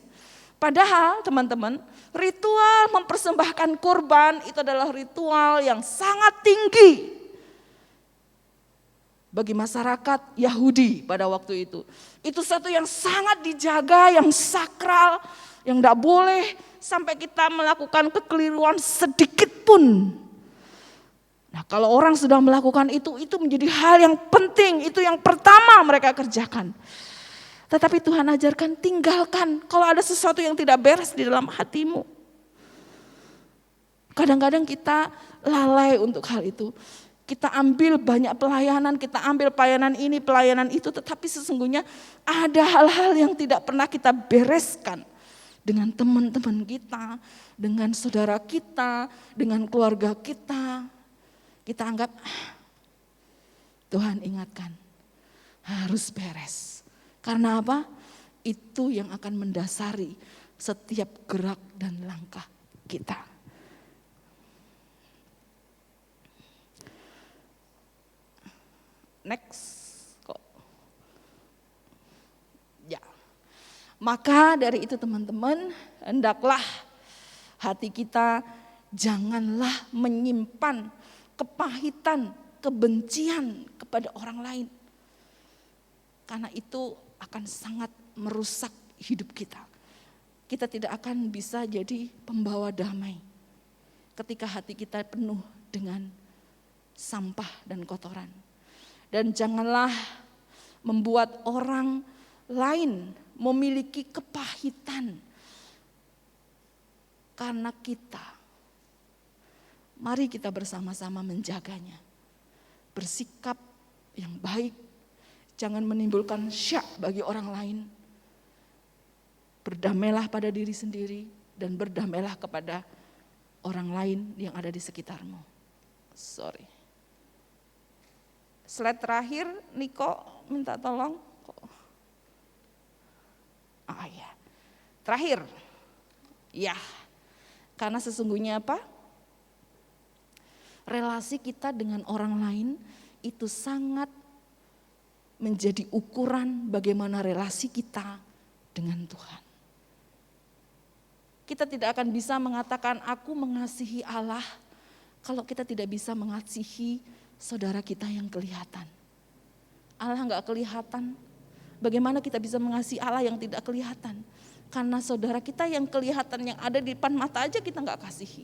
Speaker 3: Padahal teman-teman, ritual mempersembahkan kurban itu adalah ritual yang sangat tinggi bagi masyarakat Yahudi pada waktu itu. Itu satu yang sangat dijaga, yang sakral, yang tidak boleh sampai kita melakukan kekeliruan sedikit pun. Nah kalau orang sudah melakukan itu menjadi hal yang penting, itu yang pertama mereka kerjakan. Tetapi Tuhan ajarkan tinggalkan kalau ada sesuatu yang tidak beres di dalam hatimu. Kadang-kadang kita lalai untuk hal itu. Kita ambil banyak pelayanan, kita ambil pelayanan ini, pelayanan itu, tetapi sesungguhnya ada hal-hal yang tidak pernah kita bereskan dengan teman-teman kita, dengan saudara kita, dengan keluarga kita. Kita anggap Tuhan ingatkan harus beres. Karena apa? Itu yang akan mendasari setiap gerak dan langkah kita. Next. Kok. Ya. Maka dari itu teman-teman, hendaklah hati kita janganlah menyimpan kepahitan, kebencian kepada orang lain. Karena itu akan sangat merusak hidup kita. Kita tidak akan bisa jadi pembawa damai ketika hati kita penuh dengan sampah dan kotoran. Dan janganlah membuat orang lain memiliki kepahitan karena kita. Mari kita bersama-sama menjaganya. Bersikap yang baik, jangan menimbulkan syak bagi orang lain. Berdamailah pada diri sendiri dan berdamailah kepada orang lain yang ada di sekitarmu. Slide terakhir, Niko minta tolong. Ya. Terakhir. Ya. Karena sesungguhnya apa? Relasi kita dengan orang lain itu sangat menjadi ukuran bagaimana relasi kita dengan Tuhan. Kita tidak akan bisa mengatakan aku mengasihi Allah kalau kita tidak bisa mengasihi saudara kita yang kelihatan. Allah enggak kelihatan. Bagaimana kita bisa mengasihi Allah yang tidak kelihatan? Karena saudara kita yang kelihatan yang ada di depan mata aja kita enggak kasihi.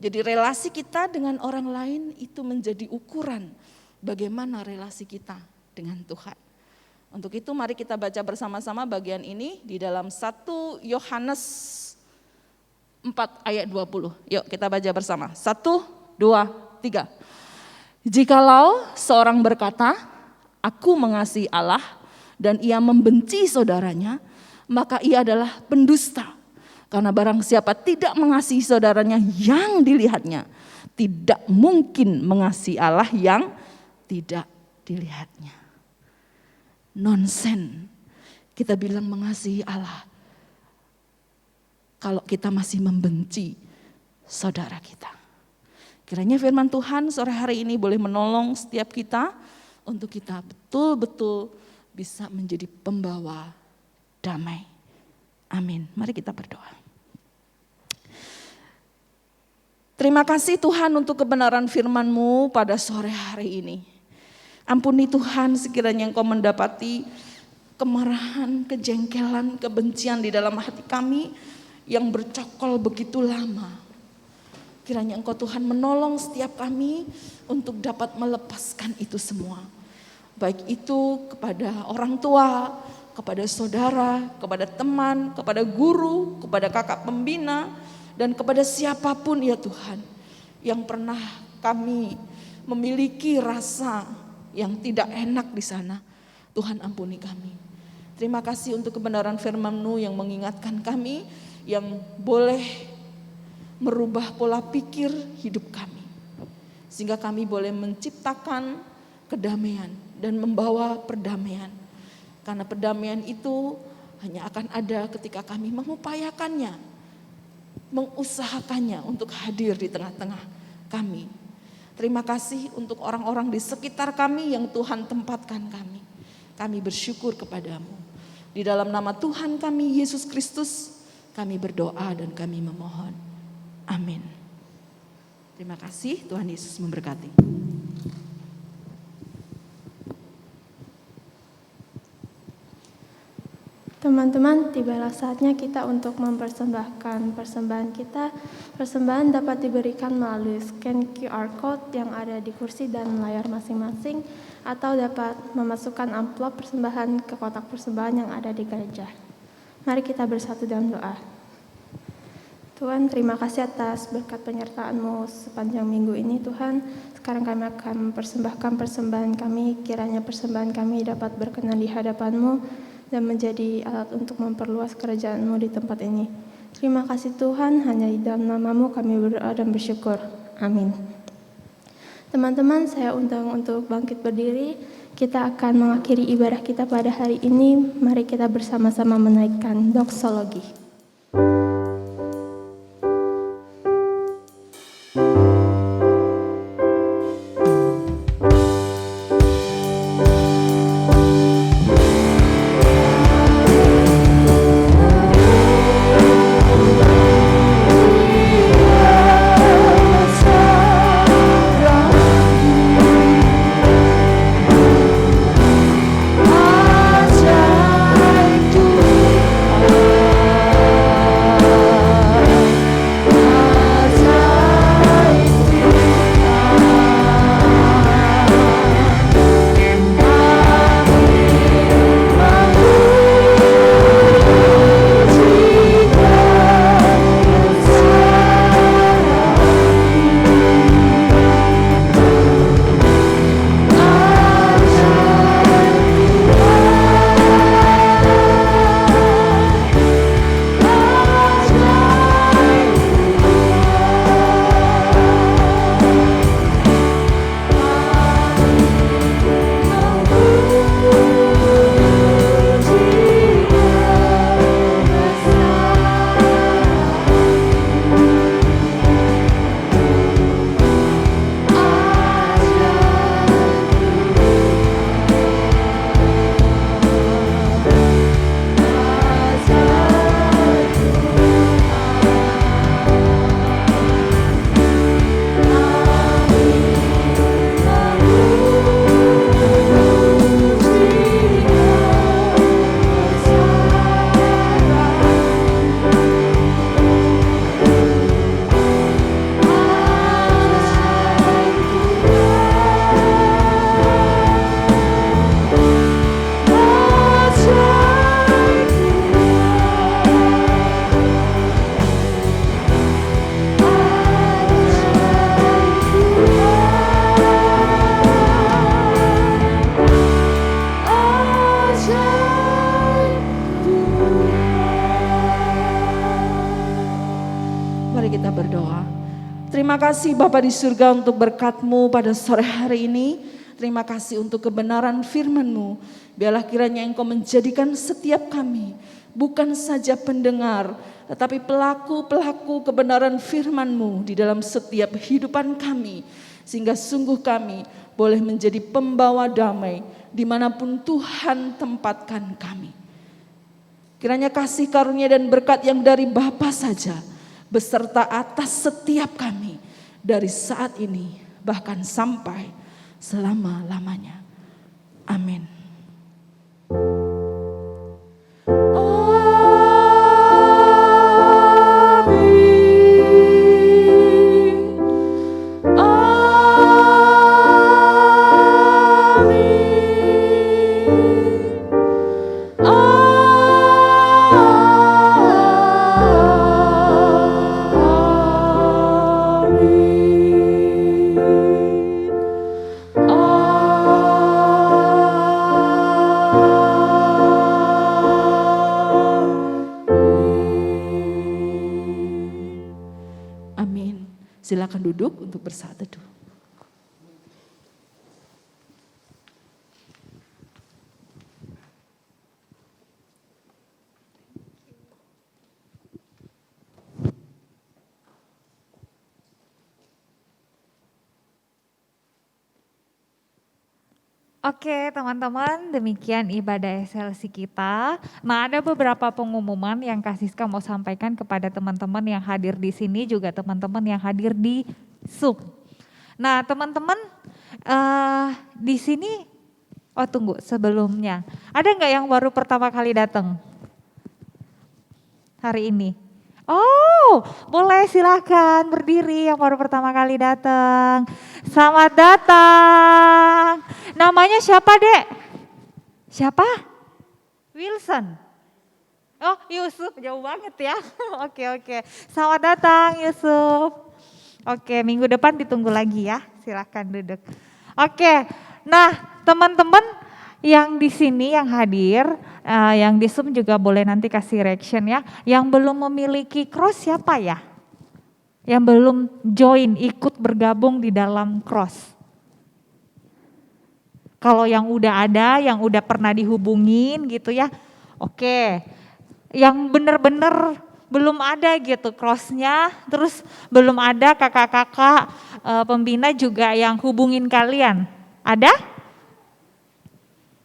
Speaker 3: Jadi relasi kita dengan orang lain itu menjadi ukuran bagaimana relasi kita dengan Tuhan. Untuk itu mari kita baca bersama-sama bagian ini di dalam 1 Yohanes 4 ayat 20. Yuk kita baca bersama. 1, 2, 3. Jikalau seorang berkata, aku mengasihi Allah dan ia membenci saudaranya, maka ia adalah pendusta. Karena barang siapa tidak mengasihi saudaranya yang dilihatnya, tidak mungkin mengasihi Allah yang tidak dilihatnya. Nonsen kita bilang mengasihi Allah kalau kita masih membenci saudara kita. Kiranya firman Tuhan sore hari ini boleh menolong setiap kita untuk kita betul-betul bisa menjadi pembawa damai. Amin. Mari kita berdoa. Terima kasih Tuhan untuk kebenaran firman-Mu pada sore hari ini. Ampuni Tuhan sekiranya Engkau mendapati kemarahan, kejengkelan, kebencian di dalam hati kami yang bercokol begitu lama. Kiranya Engkau Tuhan menolong setiap kami untuk dapat melepaskan itu semua. Baik itu kepada orang tua, kepada saudara, kepada teman, kepada guru, kepada kakak pembina, dan kepada siapapun ya Tuhan yang pernah kami memiliki rasa yang tidak enak di sana. Tuhan ampuni kami. Terima kasih untuk kebenaran firman-Mu yang mengingatkan kami, yang boleh merubah pola pikir hidup kami. Sehingga kami boleh menciptakan kedamaian dan membawa perdamaian. Karena perdamaian itu hanya akan ada ketika kami mengupayakannya, mengusahakannya untuk hadir di tengah-tengah kami. Terima kasih untuk orang-orang di sekitar kami yang Tuhan tempatkan kami. Kami bersyukur kepadamu. Di dalam nama Tuhan kami Yesus Kristus, kami berdoa dan kami memohon. Amin. Terima kasih, Tuhan Yesus memberkati.
Speaker 2: Teman-teman, tibalah saatnya kita untuk mempersembahkan persembahan kita. Persembahan dapat diberikan melalui scan QR Code yang ada di kursi dan layar masing-masing, atau dapat memasukkan amplop persembahan ke kotak persembahan yang ada di gereja. Mari kita bersatu dalam doa. Tuhan, terima kasih atas berkat penyertaan-Mu sepanjang minggu ini Tuhan. Sekarang kami akan mempersembahkan persembahan kami, kiranya persembahan kami dapat berkenan di hadapan-Mu dan menjadi alat untuk memperluas kerajaan-Mu di tempat ini. Terima kasih Tuhan, hanya di dalam nama-Mu kami berdoa dan bersyukur. Amin. Teman-teman, saya undang untuk bangkit berdiri. Kita akan mengakhiri ibadah kita pada hari ini. Mari kita bersama-sama menaikkan doksologi.
Speaker 3: Mari kita berdoa. Terima kasih Bapa di surga untuk berkat-Mu pada sore hari ini. Terima kasih untuk kebenaran firman-Mu. Biarlah kiranya Engkau menjadikan setiap kami bukan saja pendengar, tetapi pelaku-pelaku kebenaran firman-Mu di dalam setiap kehidupan kami. Sehingga sungguh kami boleh menjadi pembawa damai dimanapun Tuhan tempatkan kami. Kiranya kasih karunia dan berkat yang dari Bapa saja beserta atas setiap kami dari saat ini bahkan sampai selama-lamanya. Amin. Amin. Silakan duduk untuk bersaat teduh.
Speaker 1: Oke teman-teman, demikian ibadah SLC kita. Nah ada beberapa pengumuman yang Kak Siska mau sampaikan kepada teman-teman yang hadir di sini, juga teman-teman yang hadir di Zoom. Nah teman-teman di sini, oh tunggu sebelumnya, ada nggak yang baru pertama kali datang hari ini? Oh, boleh silakan berdiri yang baru pertama kali datang. Selamat datang. Namanya siapa, Dek? Siapa? Wilson. Oh, Yusuf, jauh banget ya. Oke. Selamat datang, Yusuf. Oke, minggu depan ditunggu lagi ya. Silakan duduk. Oke. Nah, teman-teman yang di sini yang hadir, yang di Zoom juga boleh nanti kasih reaction ya. Yang belum memiliki cross siapa ya? Yang belum join, ikut bergabung di dalam cross. Kalau yang udah ada, yang udah pernah dihubungin gitu ya, oke. Yang benar-benar belum ada gitu crossnya, terus belum ada kakak-kakak pembina juga yang hubungin kalian. Ada?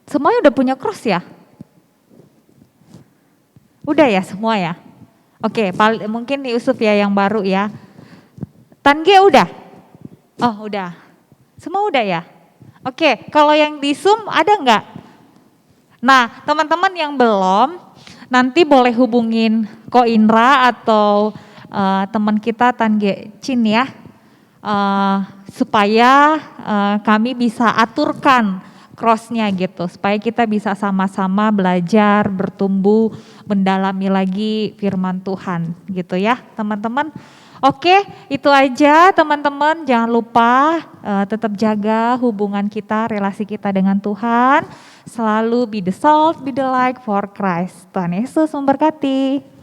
Speaker 1: Semuanya udah punya cross ya? Udah ya semua ya? Oke, mungkin Yusuf ya yang baru ya. Tange udah? Oh udah. Semua udah ya? Oke, kalau yang di Zoom ada nggak? Nah teman-teman yang belum, nanti boleh hubungin Ko Indra atau teman kita Tange Chin ya. Supaya kami bisa aturkan cross-nya gitu, supaya kita bisa sama-sama belajar, bertumbuh, mendalami lagi firman Tuhan gitu ya teman-teman. Oke, itu aja teman-teman, jangan lupa tetap jaga hubungan kita, relasi kita dengan Tuhan, selalu be the salt, be the light for Christ. Tuhan Yesus memberkati.